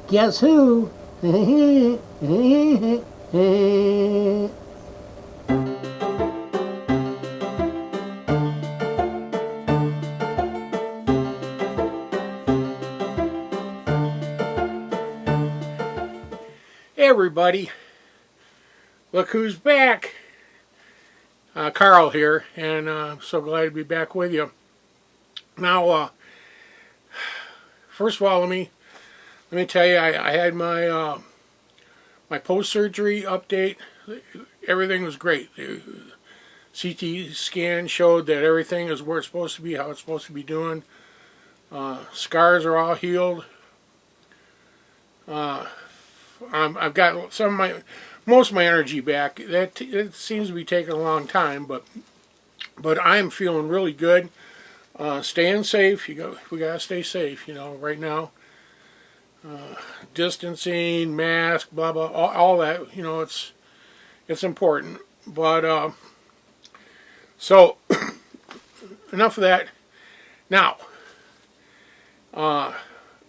Guess who? Hey everybody, look who's back. Carl here, and I'm so glad to be back with you. Now, first of all, let me tell you, I had my post-surgery update. Everything was great. The CT scan showed that everything is where it's supposed to be, how it's supposed to be doing. Scars are all healed. I've got most of my energy back. It seems to be taking a long time, but I'm feeling really good. Staying safe. We gotta stay safe. Right now, distancing, mask, blah blah, all that. It's important. But so enough of that. Now, I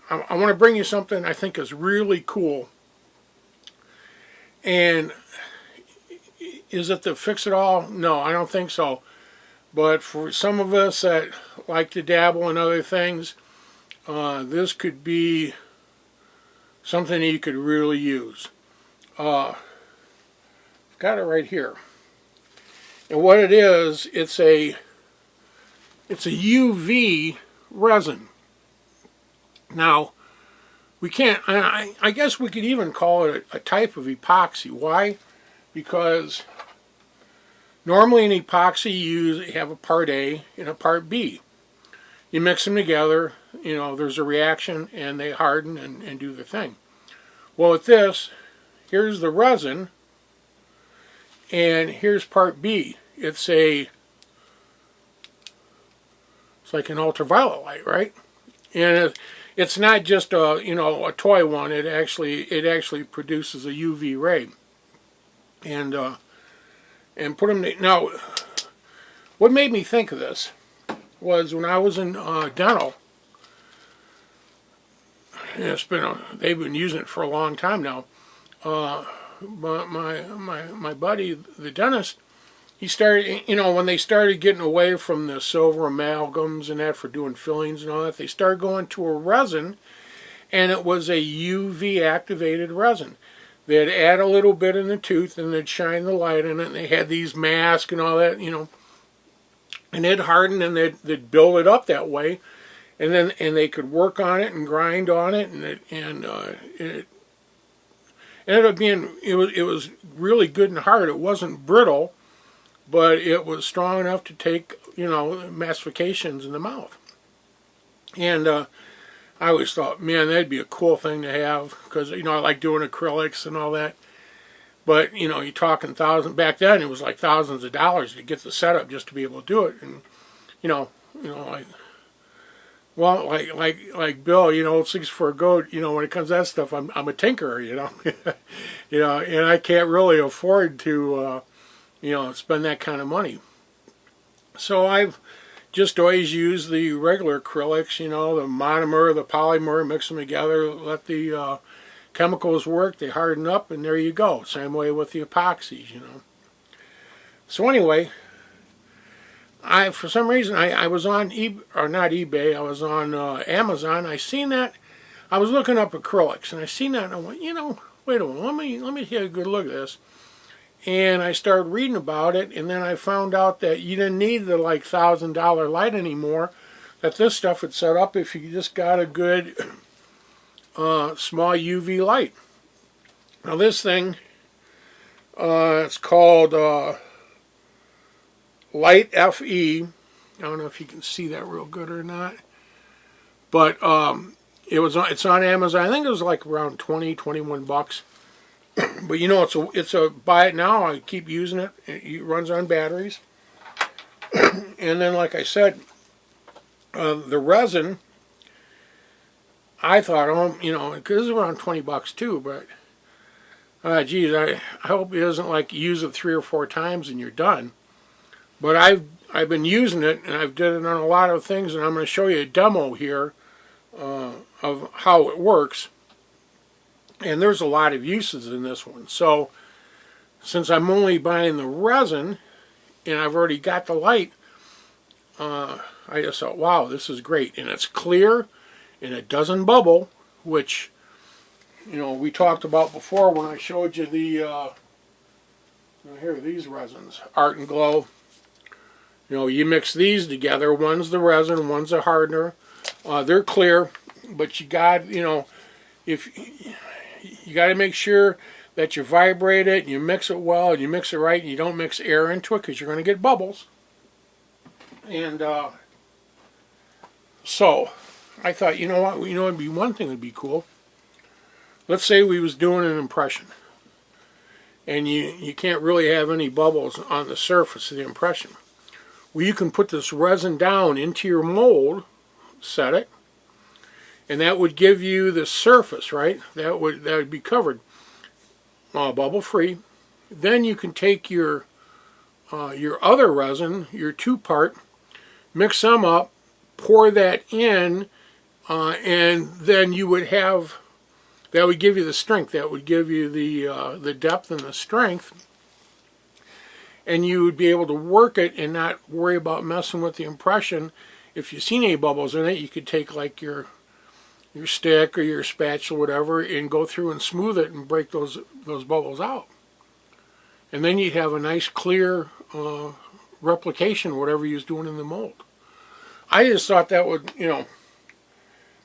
want to bring you something I think is really cool. And is it the fix it all? No, I don't think so. But for some of us that like to dabble in other things, this could be something you could really use. I've got it right here. And what it is, it's a UV resin. Now, we can't, I guess we could even call it a type of epoxy. Why? Because normally in epoxy you have a part A and a part B. You mix them together, there's a reaction and they harden and do their thing. Well, with this, here's the resin and here's part B. It's like an ultraviolet light, right? And it's not just a toy one. It actually produces a UV ray. And put them now. What made me think of this was when I was in dental. And they've been using it for a long time now. But my buddy, the dentist, he started, when they started getting away from the silver amalgams and that for doing fillings and all that, they started going to a resin, and it was a UV activated resin. They'd add a little bit in the tooth and they'd shine the light in it, and they had these masks and all that, and it'd harden and they'd build it up that way, and they could work on it and grind on it, and it ended up being, it was really good and hard. It wasn't brittle, but it was strong enough to take, mastifications in the mouth. And I always thought, man, that'd be a cool thing to have, because, I like doing acrylics and all that. But, you're talking thousands, back then it was like thousands of dollars to get the setup just to be able to do it. And, like Bill, 6 for a goat, when it comes to that stuff, I'm a tinkerer, and I can't really afford to, spend that kind of money. So I've just always used the regular acrylics, the monomer, the polymer, mix them together, let the chemicals work, they harden up, and there you go. Same way with the epoxies, So anyway, for some reason, I was on not eBay, I was on Amazon. I seen that, I was looking up acrylics, and I seen that, and I went, wait a minute, let me take a good look at this. And I started reading about it, and then I found out that you didn't need the $1,000 light anymore, that this stuff would set up if you just got a good small UV light. Now this thing, it's called Light FE. I don't know if you can see that real good or not, but it's on Amazon. I think it was like around 21 bucks. But it's a buy it now. I keep using it. It runs on batteries. And then, like I said, the resin, I thought, because it's around 20 bucks too, but geez, I hope it isn't like you use it 3 or 4 times and you're done. But I've been using it, and I've done it on a lot of things, and I'm going to show you a demo here of how it works. And there's a lot of uses in this one. So since I'm only buying the resin and I've already got the light, I just thought, wow, this is great. And it's clear and it doesn't bubble, which, you know, we talked about before when I showed you the, here are these resins, Art and Glow. You know, you mix these together. One's the resin, one's a hardener. They're clear, but you got, you know, if you got to make sure that you vibrate it and you mix it well and you mix it right and you don't mix air into it because you're going to get bubbles. And so I thought, you know what, it'd be one thing that'd be cool. Let's say we was doing an impression and you can't really have any bubbles on the surface of the impression. Well, you can put this resin down into your mold, set it, and that would give you the surface, right? That would be covered, bubble free. Then you can take your other resin, your 2-part, mix them up, pour that in, and then you would have, that would give you the strength. That would give you the depth and the strength, and you would be able to work it and not worry about messing with the impression. If you've seen any bubbles in it, you could take like your stick or your spatula, whatever, and go through and smooth it and break those bubbles out. And then you'd have a nice clear replication of whatever you was doing in the mold. I just thought that would, you know,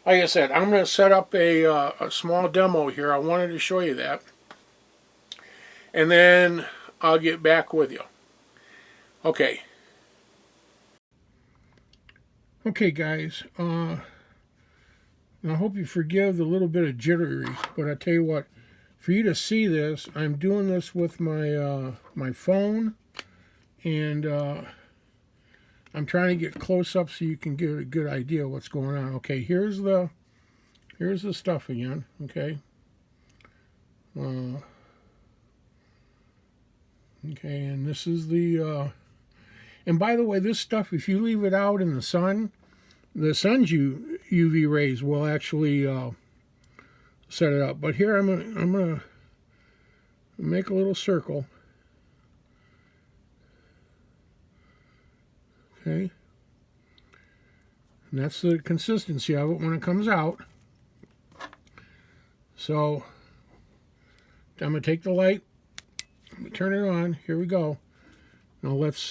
like I said, I'm going to set up a small demo here. I wanted to show you that. And then I'll get back with you. Okay. Okay, guys. I hope you forgive the little bit of jittery, but I tell you what, for you to see this, I'm doing this with my my phone, and I'm trying to get close up so you can get a good idea of what's going on. Okay, here's the stuff again. Okay. Okay, and this is the and by the way, this stuff, if you leave it out in the sun's UV rays will actually set it up. But here I'm gonna make a little circle. Okay, and that's the consistency of it when it comes out. So I'm gonna take the light, I'm gonna turn it on. Here we go. Now let's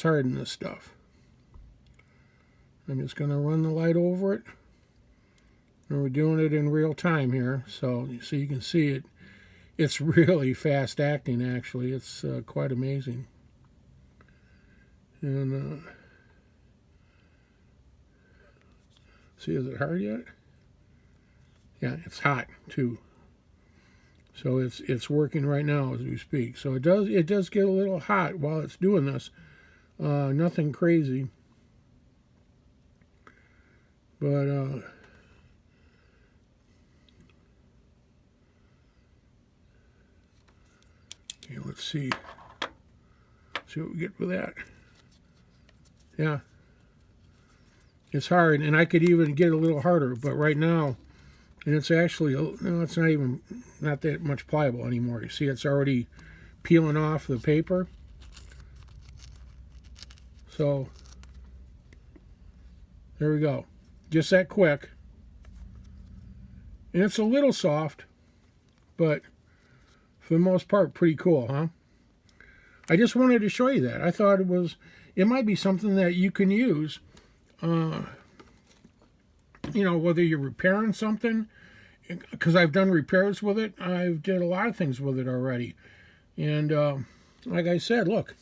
harden this stuff. I'm just going to run the light over it. And we're doing it in real time here, so you can see it. It's really fast acting, actually. It's quite amazing. And see, is it hard yet? Yeah, it's hot too. So it's working right now as we speak. So it does get a little hot while it's doing this. Nothing crazy. But okay, let's see what we get with that. Yeah, it's hard, and I could even get a little harder, but right now, and it's actually, no, it's not that much pliable anymore. You see, it's already peeling off the paper. So there we go. Just that quick. And it's a little soft, but for the most part, pretty cool, huh? I just wanted to show you that. I thought it might be something that you can use, you know, whether you're repairing something, because I've done repairs with it. I've did a lot of things with it already. And like I said, look,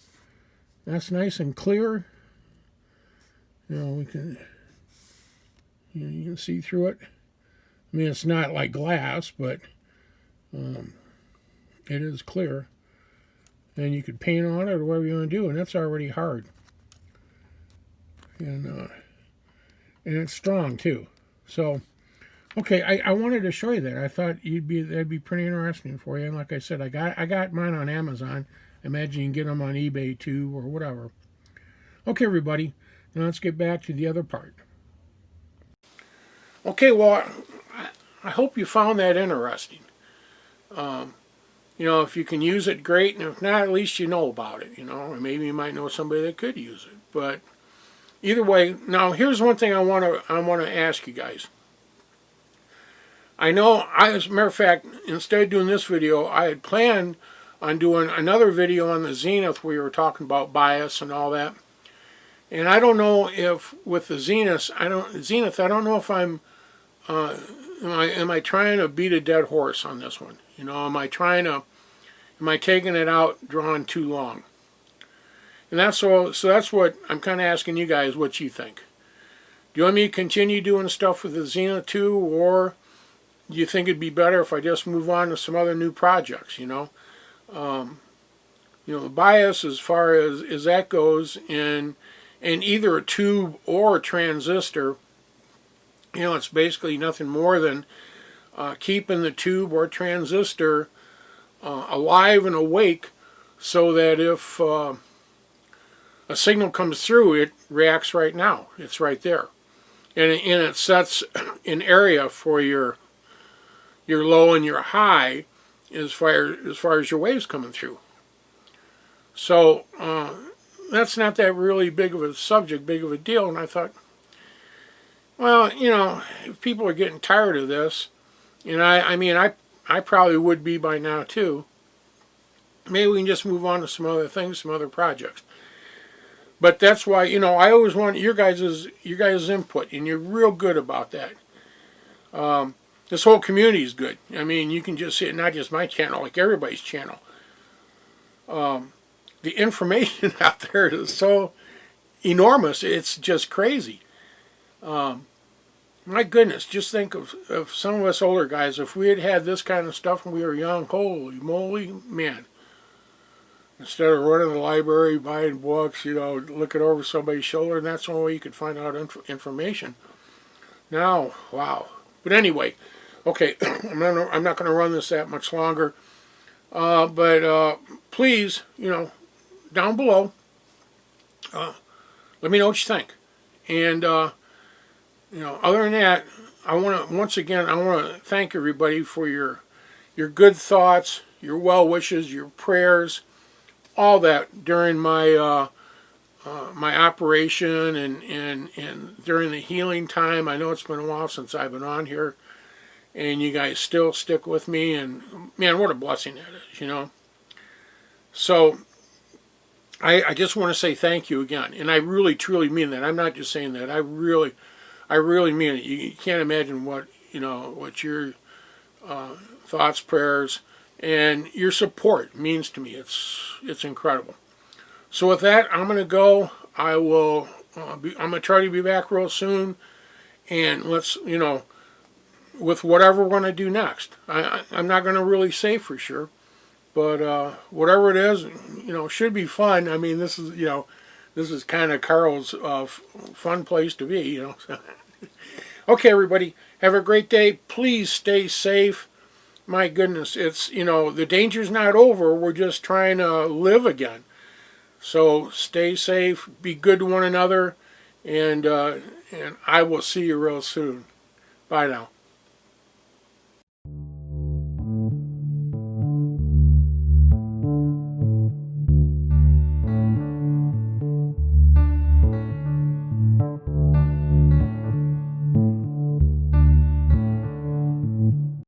that's nice and clear. You know, you can see through it. I mean, it's not like glass, but it is clear. And you could paint on it or whatever you want to do, and that's already hard. And it's strong too. So, okay, I wanted to show you that. I thought that'd be pretty interesting for you. And like I said, I got mine on Amazon. I imagine you can get them on eBay too, or whatever. Okay, everybody. Now let's get back to the other part. Okay, well, I hope you found that interesting. You know, if you can use it, great, and if not, at least you know about it, you know, or maybe you might know somebody that could use it. But either way, now here's one thing I want to ask you guys. I know, as a matter of fact, instead of doing this video, I had planned on doing another video on the Zenith where we were talking about bias and all that. And I don't know if with the Zenith, I don't know if I'm, am I trying to beat a dead horse on this one? You know, am I taking it out, drawing too long? And so that's what I'm kind of asking you guys what you think. Do you want me to continue doing stuff with the Zenith 2, or do you think it'd be better if I just move on to some other new projects, you know? You know, the bias as far as that goes in either a tube or a transistor, you know, it's basically nothing more than keeping the tube or transistor alive and awake so that if a signal comes through, it reacts right now. It's right there. And it sets an area for your low and your high as far as your waves coming through. So that's not that really big of a subject, big of a deal. And I thought, well, you know, if people are getting tired of this, and I mean, I probably would be by now too. Maybe we can just move on to some other things, some other projects. But that's why, you know, I always want your guys' input, and you're real good about that. This whole community is good. I mean, you can just see it, not just my channel, like everybody's channel. The information out there is so enormous, it's just crazy. My goodness, just think of some of us older guys, if we had had this kind of stuff when we were young, holy moly, man. Instead of running to the library, buying books, you know, looking over somebody's shoulder, and that's the only way you could find out information. Now, wow. But anyway, okay, I'm not going to run this that much longer. But please, you know, down below, let me know what you think. And, you know, other than that, I want to, once again, I want to thank everybody for your good thoughts, your well wishes, your prayers, all that during my my operation and during the healing time. I know it's been a while since I've been on here, and you guys still stick with me, and man, what a blessing that is, you know. So I just want to say thank you again, and I really truly mean that. I'm not just saying that. I really mean it. You can't imagine what, you know, what your thoughts, prayers, and your support means to me. It's incredible. So with that, I'm going to go. I'm going to try to be back real soon, and let's, you know, with whatever we're going to do next. I'm not going to really say for sure, but whatever it is, you know, should be fun. I mean, this is, you know, this is kind of Carl's fun place to be, you know. Okay, everybody, have a great day. Please stay safe. My goodness, it's, you know, the danger's not over. We're just trying to live again. So stay safe, be good to one another, and I will see you real soon. Bye now.